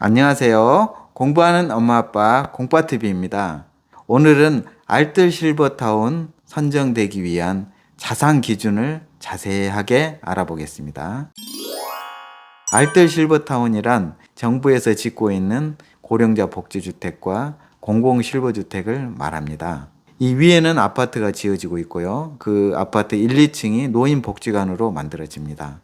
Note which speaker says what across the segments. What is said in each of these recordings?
Speaker 1: 안녕하세요. 공부하는 엄마 아빠 공빠TV입니다. 오늘은 알뜰 실버타운 선정되기 위한 자산 기준을 자세하게 알아보겠습니다. 알뜰 실버타운이란 정부에서 짓고 있는 고령자 복지주택과 공공실버주택을 말합니다. 이 위에는 아파트가 지어지고 있고요. 그 아파트 1, 2층이 노인복지관으로 만들어집니다.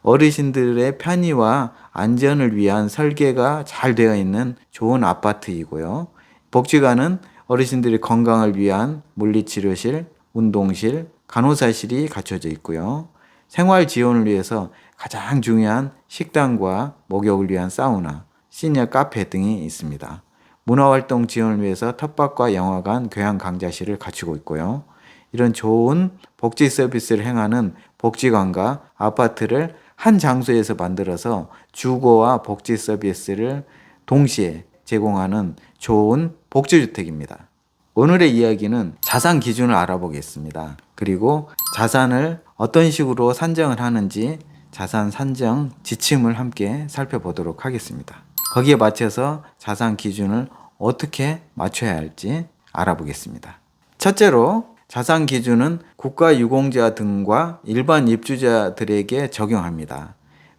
Speaker 1: 어르신들의 편의와 안전을 위한 설계가 잘 되어 있는 좋은 아파트이고요. 복지관은 어르신들의 건강을 위한 물리치료실, 운동실, 간호사실이 갖춰져 있고요. 생활 지원을 위해서 가장 중요한 식당과 목욕을 위한 사우나, 시니어 카페 등이 있습니다. 문화활동 지원을 위해서 텃밭과 영화관, 교양 강좌실을 갖추고 있고요. 이런 좋은 복지 서비스를 행하는 복지관과 아파트를 한 장소에서 만들어서 주거와 복지 서비스를 동시에 제공하는 좋은 복지주택입니다. 오늘의 이야기는 자산 기준을 알아보겠습니다. 그리고 자산을 어떤 식으로 산정을 하는지 자산 산정 지침을 함께 살펴보도록 하겠습니다. 거기에 맞춰서 자산 기준을 어떻게 맞춰야 할지 알아보겠습니다. 첫째로 자산 기준은 국가유공자 등과 일반 입주자들에게 적용합니다.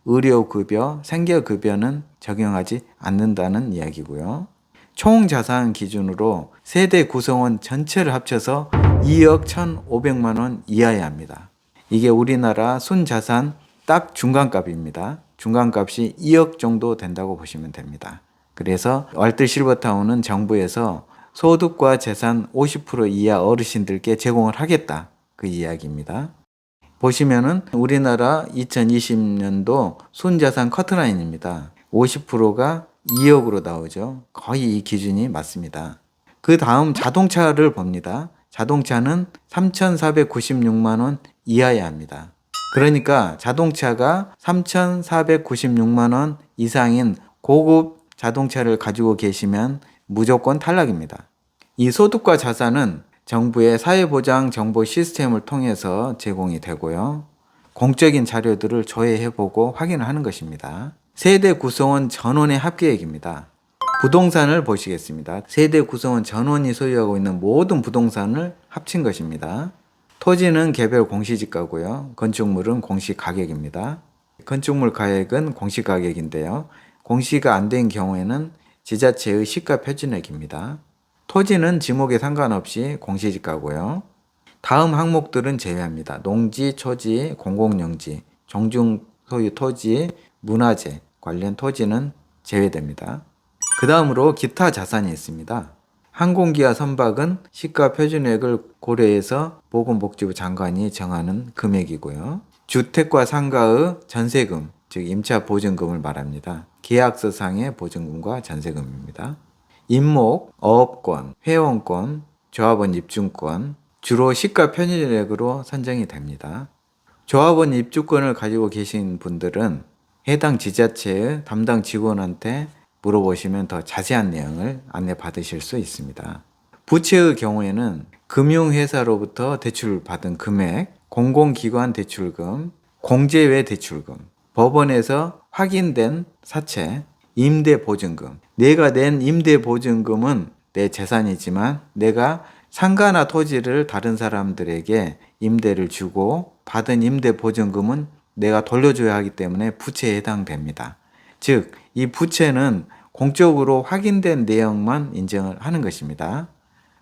Speaker 1: 의료급여, 생계급여는 적용하지 않는다는 이야기고요. 총 자산 기준으로 세대 구성원 전체를 합쳐서 2억 1,500만 원 이하여야 합니다. 이게 우리나라 순자산 딱 중간값입니다. 중간값이 2억 정도 된다고 보시면 됩니다. 그래서 알뜰 실버타운은 정부에서 소득과 재산 50% 이하 어르신들께 제공을 하겠다. 그 이야기입니다. 보시면은 우리나라 2020년도 순자산 커트라인입니다. 50%가 2억으로 나오죠. 거의 이 기준이 맞습니다. 그 다음 자동차를 봅니다. 자동차는 3,496만 원 이하여야 합니다. 그러니까 자동차가 3,496만 원 이상인 고급 자동차를 가지고 계시면 무조건 탈락입니다. 이 소득과 자산은 정부의 사회보장 정보 시스템을 통해서 제공이 되고요. 공적인 자료들을 조회해보고 확인을 하는 것입니다. 세대 구성원 전원의 합계액입니다. 부동산을 보시겠습니다. 세대 구성원 전원이 소유하고 있는 모든 부동산을 합친 것입니다. 토지는 개별 공시지가고요. 건축물은 공시가격입니다. 건축물 가액은 공시가격인데요. 공시가 안 된 경우에는 지자체의 시가 표준액입니다. 토지는 지목에 상관없이 공시지가고요. 다음 항목들은 제외합니다. 농지, 초지, 공공용지, 종중 소유 토지, 문화재 관련 토지는 제외됩니다. 그 다음으로 기타 자산이 있습니다. 항공기와 선박은 시가 표준액을 고려해서 보건복지부 장관이 정하는 금액이고요. 주택과 상가의 전세금, 즉 임차 보증금을 말합니다. 계약서상의 보증금과 전세금입니다. 임목, 어업권, 회원권, 조합원 입주권, 주로 시가 표준액으로 산정이 됩니다. 조합원 입주권을 가지고 계신 분들은 해당 지자체의 담당 직원한테 물어보시면 더 자세한 내용을 안내받으실 수 있습니다. 부채의 경우에는 금융회사로부터 대출받은 금액, 공공기관 대출금, 공제외 대출금, 법원에서 확인된 사채, 임대보증금. 내가 낸 임대보증금은 내 재산이지만 내가 상가나 토지를 다른 사람들에게 임대를 주고 받은 임대보증금은 내가 돌려줘야 하기 때문에 부채에 해당됩니다. 즉, 이 부채는 공적으로 확인된 내용만 인정을 하는 것입니다.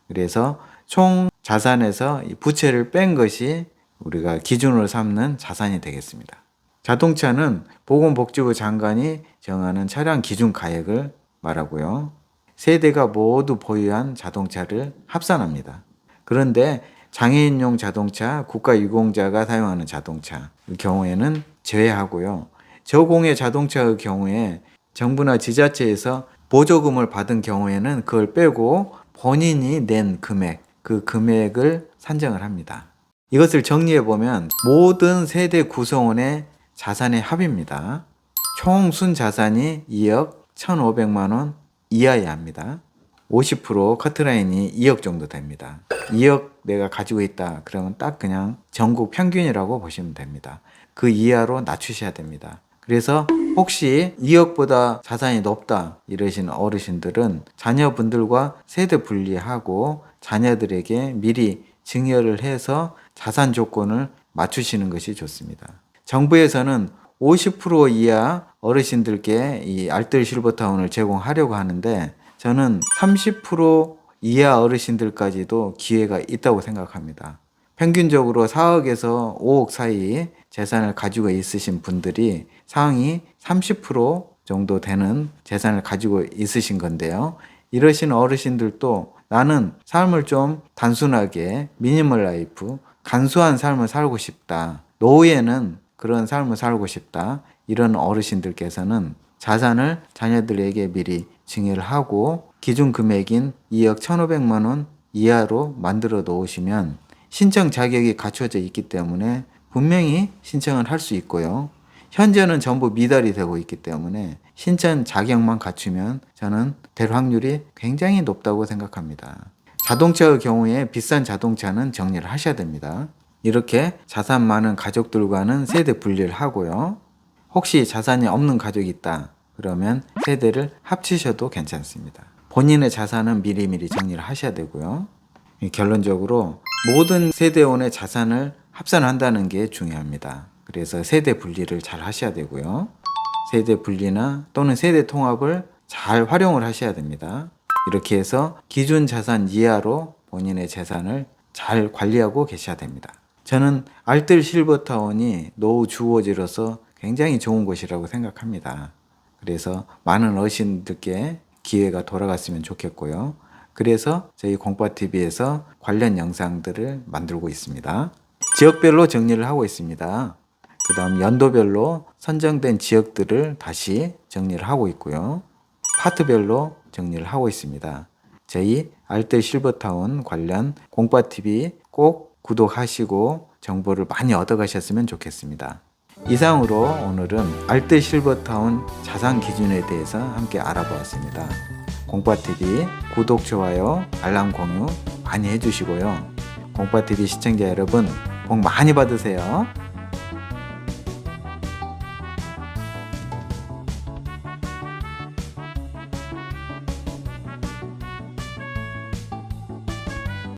Speaker 1: 그래서 총 자산에서 이 부채를 뺀 것이 우리가 기준으로 삼는 자산이 되겠습니다. 자동차는 보건복지부 장관이 정하는 차량 기준 가액을 말하고요. 세대가 모두 보유한 자동차를 합산합니다. 그런데 장애인용 자동차, 국가유공자가 사용하는 자동차 경우에는 제외하고요. 저공해 자동차의 경우에 정부나 지자체에서 보조금을 받은 경우에는 그걸 빼고 본인이 낸 금액, 그 금액을 산정을 합니다. 이것을 정리해보면 모든 세대 구성원의 자산의 합입니다. 총 순자산이 2억 1,500만 원 이하여야 합니다. 50% 커트라인이 2억 정도 됩니다. 2억 내가 가지고 있다. 그러면 딱 그냥 전국 평균이라고 보시면 됩니다. 그 이하로 낮추셔야 됩니다. 그래서 혹시 2억보다 자산이 높다 이러신 어르신들은 자녀분들과 세대 분리하고 자녀들에게 미리 증여를 해서 자산 조건을 맞추시는 것이 좋습니다. 정부에서는 50% 이하 어르신들께 이 알뜰 실버타운을 제공하려고 하는데 저는 30% 이하 어르신들까지도 기회가 있다고 생각합니다. 평균적으로 4억에서 5억 사이 재산을 가지고 있으신 분들이 상위 30% 정도 되는 재산을 가지고 있으신 건데요. 이러신 어르신들도 나는 삶을 좀 단순하게 미니멀 라이프, 간소한 삶을 살고 싶다. 노후에는 그런 삶을 살고 싶다. 이런 어르신들께서는 자산을 자녀들에게 미리 증여를 하고 기준 금액인 2억 1,500만 원 이하로 만들어 놓으시면 신청 자격이 갖춰져 있기 때문에 분명히 신청을 할 수 있고요. 현재는 전부 미달이 되고 있기 때문에 신청 자격만 갖추면 저는 될 확률이 굉장히 높다고 생각합니다. 자동차의 경우에 비싼 자동차는 정리를 하셔야 됩니다. 이렇게 자산 많은 가족들과는 세대 분리를 하고요. 혹시 자산이 없는 가족이 있다 그러면 세대를 합치셔도 괜찮습니다. 본인의 자산은 미리미리 정리를 하셔야 되고요. 결론적으로 모든 세대원의 자산을 합산한다는 게 중요합니다. 그래서 세대 분리를 잘 하셔야 되고요. 세대 분리나 또는 세대 통합을 잘 활용을 하셔야 됩니다. 이렇게 해서 기준 자산 이하로 본인의 재산을 잘 관리하고 계셔야 됩니다. 저는 알뜰 실버타운이 노후 주거지로서 굉장히 좋은 곳이라고 생각합니다. 그래서 많은 어르신들께 기회가 돌아갔으면 좋겠고요. 그래서 저희 공빠TV에서 관련 영상들을 만들고 있습니다. 지역별로 정리를 하고 있습니다. 그 다음 연도별로 선정된 지역들을 다시 정리를 하고 있고요. 파트별로 정리를 하고 있습니다. 저희 알뜰 실버타운 관련 공빠TV 꼭 구독하시고 정보를 많이 얻어가셨으면 좋겠습니다. 이상으로 오늘은 알뜰 실버타운 자산 기준에 대해서 함께 알아보았습니다. 공빠TV 구독, 좋아요, 알람 공유 많이 해주시고요. 공빠TV 시청자 여러분 복 많이 받으세요.